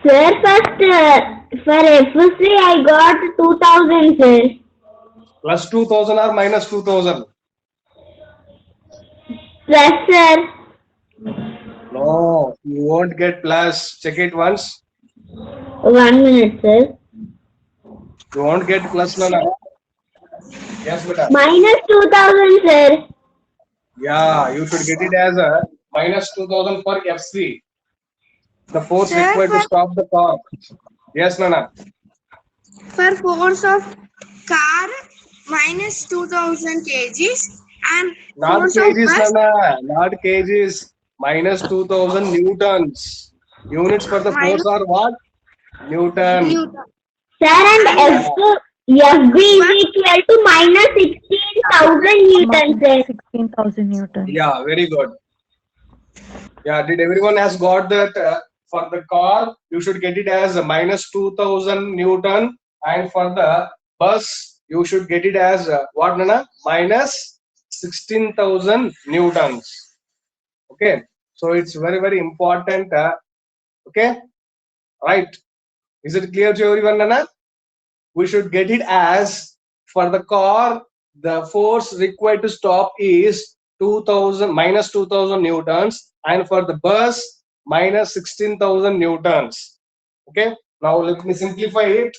Sir, first for FC I got 2000 sir. Plus 2000 or minus 2000? Plus sir. No, you won't get plus. Check it once. 1 minute sir. You won't get plus Nana. Yes, beta. Minus 2000 sir. Yeah, you should get it as a minus 2000 for FC. The force Sir, required to stop the car. Yes, Nana. For force of car minus 2000 kgs and Not force of kgs, bus Nana. Not kgs. Minus 2000 newtons. Units for the force minus are what? Newton. Newton. Sir, and Yeah. FB is equal to minus 16,000 newtons, sir. Minus 16,000 Newton. Yeah, very good. Yeah, did everyone has got that? For the car, you should get it as a minus 2000 Newton, and for the bus, you should get it as what, Nana? Minus 16,000 Newtons. Okay, so it's very, very important. Okay, right. Is it clear to everyone, Nana? We should get it as for the car, the force required to stop is 2000 minus 2000 newtons, and for the bus minus 16,000 newtons. Okay, now let me simplify it.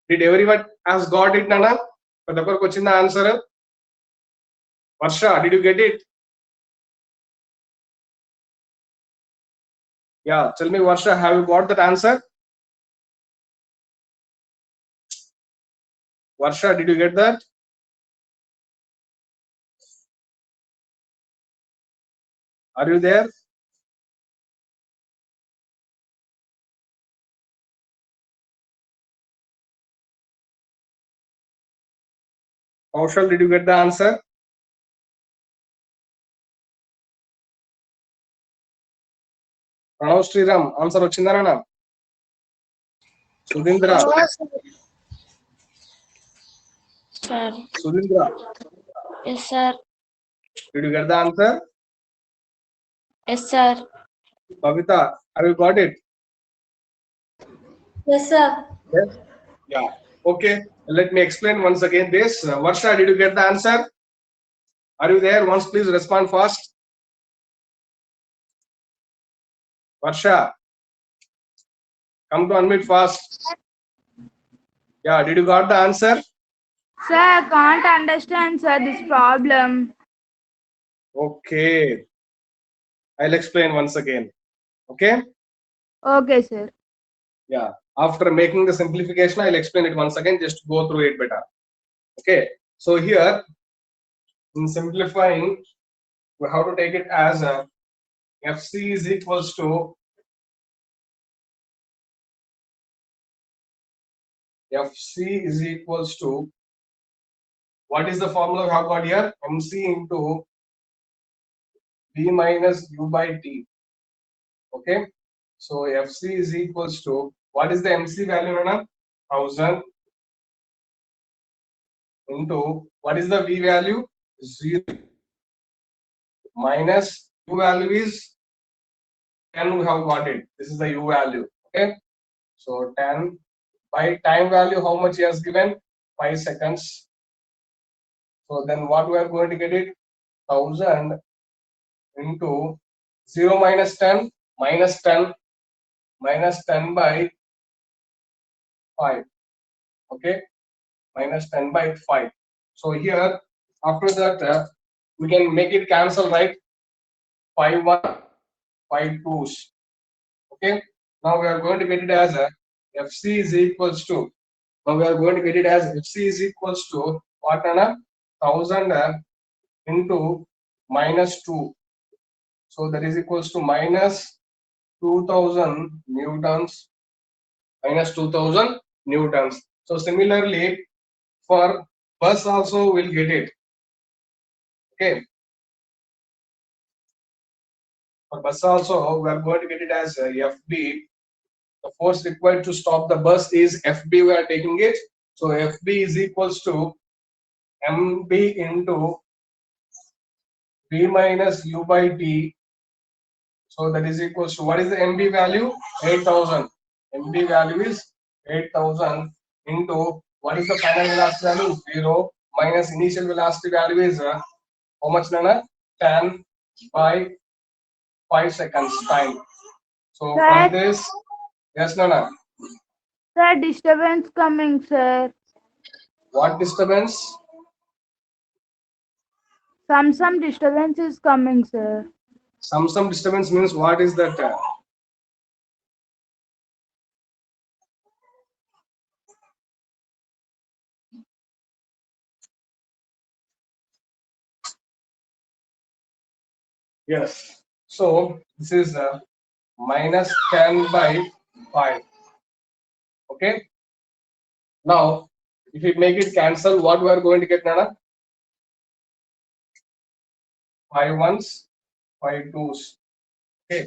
Did everyone has got it, Nana? For the question, the answer. Varsha, did you get it? Yeah, tell me, Varsha, have you got that answer? Varsha, did you get that? Are you there? Kaushal, did you get the answer? Pranav Sriram, answer వచ్చిందా నాన్న? Sudhindra, Sir. Sudhindra, Yes, sir. did you get the answer? Yes, sir. Bhavita, have you got it? Yes, sir. Yes. Yeah. Okay. Let me explain once again this. Varsha, did you get the answer? Are you there? Once please respond fast. Varsha, come to unmute fast. Yeah, did you got the answer? Sir, I can't understand, sir, this problem. Okay. I'll explain once again. Okay. Okay, sir. Yeah. After making the simplification, I'll explain it once again, just to go through it better. Okay. So here, in simplifying, we have to take it as a FC is equals to FC is equals to, what is the formula we have got here? MC into V minus U by T. Okay. So FC is equals to, what is the MC value, Nana? 1000 into, what is the V value? 0 minus U value is 10, we have got it. This is the U value. Okay. So 10 by time value, how much he has given? 5 seconds. So then what we are going to get it? 1000 into 0 minus 10 minus 10 minus 10 by 5. Okay, minus 10 by 5. So here, after that, we can make it cancel, right? 5 1 5 2s. Okay, now we are going to get it as a FC is equals to, now we are going to get it as FC is equals to what, Anna? 1000 into minus 2. So that is equals to minus 2000 newtons, minus 2000 newtons. So similarly, for bus also we'll get it. Okay. For bus also we are going to get it as FB. The force required to stop the bus is FB. We are taking it. So FB is equals to MB into V minus U by T. So that is equals to, what is the MB value? 8000. MB value is 8000 into, what is the final velocity value? 0 minus initial velocity value is how much, Nana? 10 by 5 seconds time. So Sir. from this, yes, Nana. Sir, disturbance coming, sir. What disturbance? Some disturbance is coming, sir. Some disturbance means what is that? Yes. So this is minus 10 by 5. Okay. Now, if we make it cancel, what we are going to get, Nana? 5 ones, 5 twos. Okay.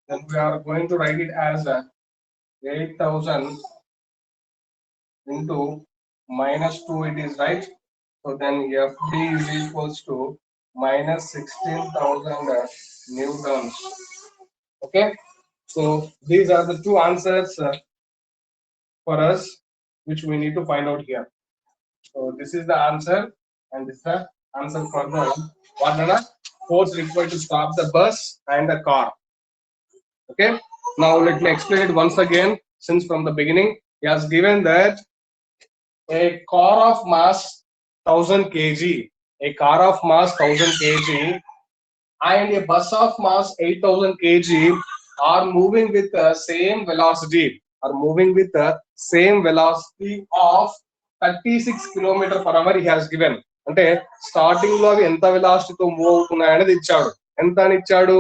Then we are going to write it as 8,000 into minus 2, it is right. So then FD is equals to minus 16,000 newtons. Okay. So these are the two answers for us, which we need to find out here. So this is the answer, and this is the answer for the what are the force required to stop the bus and the car. Okay. Now let me explain it once again, since from the beginning he has given that a car of mass 1000 kg, a car of mass 1000 kg and a bus of mass 8000 kg are moving with the same velocity, of 36 km/h he has given. అంటే starting లో అవి ఎంత వెలాసిటీతో move అవుతున్నాయి అనేది ఇచ్చాడు. ఎంత అని ఇచ్చాడు?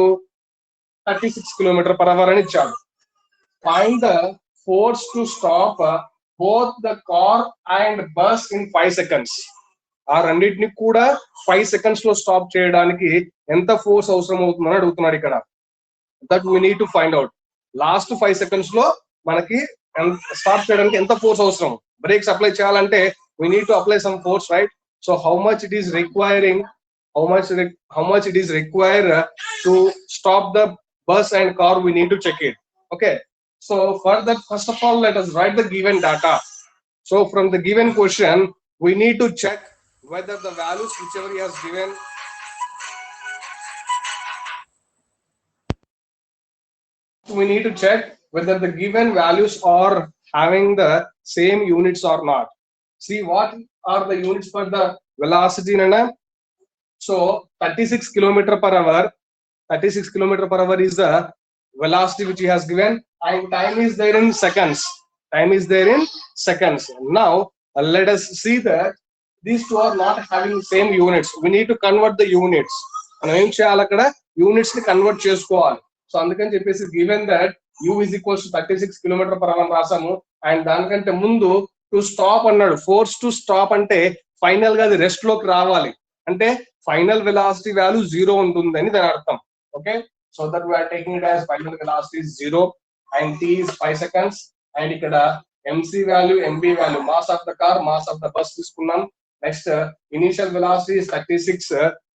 36 km/h అని ఇచ్చాడు. Find the force to stop both the car and bus in 5 seconds. ఆ రెండింటిని కూడా 5 seconds లో స్టాప్ చేయడానికి ఎంత ఫోర్స్ అవసరం అవుతుందని అడుగుతున్నాడు ఇక్కడ. That we need to find out. Last 5 seconds లో మనకి స్టాప్ చేయడానికి ఎంత ఫోర్స్ అవసరం? బ్రేక్స్ అప్లై చేయాలంటే we need to apply some force, right? So how much it is requiring, how much it is required to stop the bus and car, we need to check it. Okay. So for that, first of all, let us write the given data. So from the given question, we need to check whether the values whichever he has given we need to check whether the given values are having the same units or not. See what are the units for the velocity, Nana? So 36 km/h, 36 km/h is the velocity which he has given, and time is there in seconds. Now let us see that these two are not having same units. We need to convert the units. మనం ఏం చేయాలి? అక్కడ units ని convert చేసుకోవాలి. So అందుకని చెప్పేసి given that u is equals to 36 km/h రాసాము, and దానికంటే ముందు టు స్టాప్ అన్నాడు. ఫోర్స్ టు స్టాప్ అంటే ఫైనల్ గా అది రెస్ట్ లోకి రావాలి, అంటే ఫైనల్ వెలాసిటీ వాల్యూ 0 ఉంటుంది అని దాని అర్థం. Okay. So that we are taking it as final velocity is 0 and t is 5 seconds, and ఇక్కడ mc value, mb value, mass of the car, mass of the bus తీసుకున్నాం. Next initial velocity is 36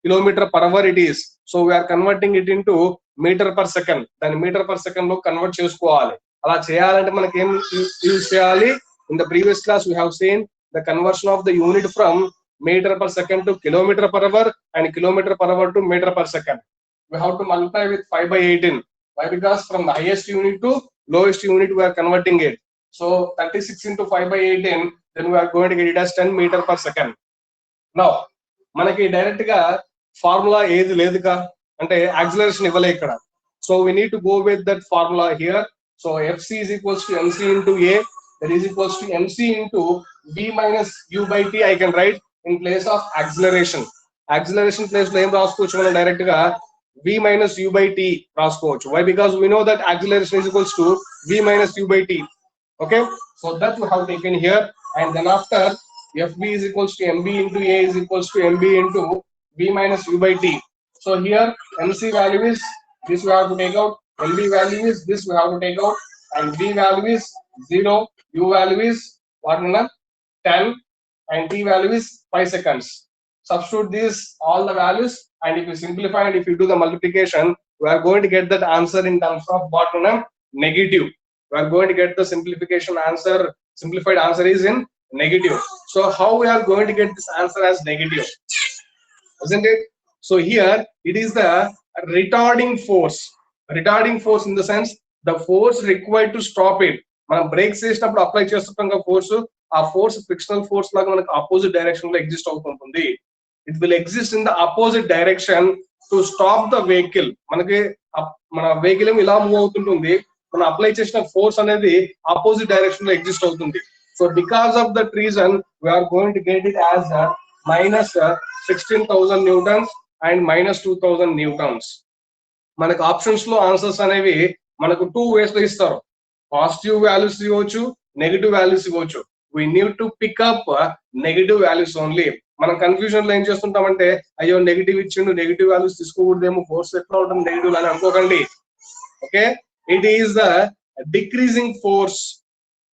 km/h it is. So we are converting it into meter per second. దాన్ని metre per second లో convert చేసుకోవాలి. అలా చేయాలంటే మనకి ఏం use చేయాలి? In the previous class we have seen the conversion of the unit from meter per second to km/h and km/h to meter per second. We have to multiply with 5/18. Why? Because from the highest unit to lowest unit we are converting it. So 36 into 5/18, then we are going to get it as 10 meter per second. Now మనకి direct గా formula ఏది లేదుగా, అంటే acceleration ఇవ్వలే ఇక్కడ. So we need to go with that formula here. So fc is equals to mc into a, that is equals to mc into v minus u by t. I can write in place of acceleration. Acceleration place లో ఏం రాసుకోవచ్చు మనం? Direct గా v minus u by t రాసుకోవచ్చు. Why? Because we know that acceleration is equals to v minus u by t. Okay. So that we have taken here, and then after fb is equals to mb into a is equals to mb into v minus u by t. So here mc value is this, we have to take out. mb value is this, we have to take out, and v value is 0, u value is what, 10, and t value is 5 seconds. Substitute these all the values, and if you simplify and if you do the multiplication, we are going to get that answer in terms of what, negative. We are going to get the simplified answer is in negative. So how we are going to get this answer as negative, isn't it? So here it is the retarding force in the sense the force required to stop it. మనం breaks చేసినప్పుడు apply చేస్తుంటాం force, ఆ force frictional force లాగా మనకు opposite direction లో exist అవుతుంటుంది. It will exist in the opposite direction to stop the vehicle. మనకి మన వెహికల్ ఇలా మూవ్ అవుతుంటుంది, మనం అప్లై చేసిన ఫోర్స్ అనేది ఆపోజిట్ డైరెక్షన్ లో ఎగ్జిస్ట్ అవుతుంది. So because of that reason we are going to get it as minus 16,000 newtons and minus 2,000 newtons. మనకు ఆప్షన్స్ లో ఆన్సర్స్ అనేవి మనకు 2 ways లో ఇస్తారు. పాజిటివ్ వాల్యూస్ ఇవ్వచ్చు, నెగిటివ్ వాల్యూస్ ఇవ్వచ్చు. we need to pick up negative values only. మనం confusion లో ఏం చేస్తుంటామంటే అయ్యో నెగిటివ్ ఇచ్చిండు, నెగిటివ్ వాల్యూస్ తీసుకోకూడదేమో, ఫోర్స్ ఎట్లా ఉంటుంది నెగిటివ్ అని అనుకోకండి. Okay, it is the decreasing force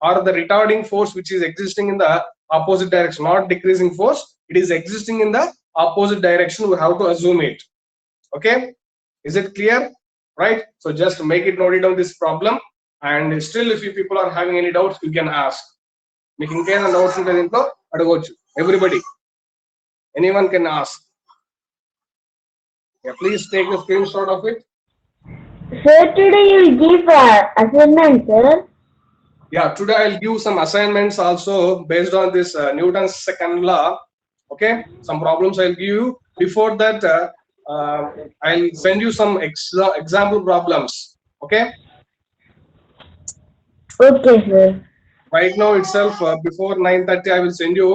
or the retarding force which is existing in the opposite direction, not decreasing force. It is existing in the opposite direction. We have to assume it. Okay, is it clear? Right, so just make it note down this problem, and still if you people are having any doubts you can ask. మీకు ఇంకేమైనా doubts ఉంటే దీంట్లో అడగవచ్చు. Everybody, anyone can ask. Yeah, please take a screenshot of it. Sir, today you will give assignment, sir. Yeah, today I'll give some assignments also based on this Newton's second law. Okay, some problems I'll give you. Before that, I'll send you some example problems. Okay. Okay, sir. Right now itself, before 9:30, I will send you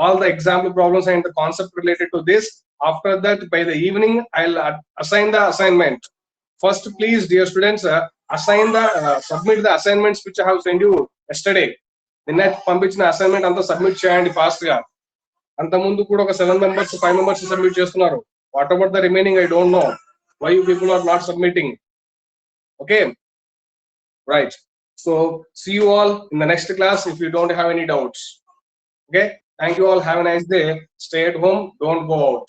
all the example problems and the concept related to this. After that, by the evening, I'll assign the assignment. First, please, dear students, assign the submit the assignments which I have sent you yesterday. నిన్న పంపించిన assignment అంతా submit చేయండి fast గా. అంత ముందు కూడా ఒక 7 members 5 members submit చేస్తున్నారు. What about the remaining? I don't know why you people are not submitting. Okay, right. So see you all in the next class if you don't have any doubts. Okay, thank you all. Have a nice day. Stay at home. Don't go out.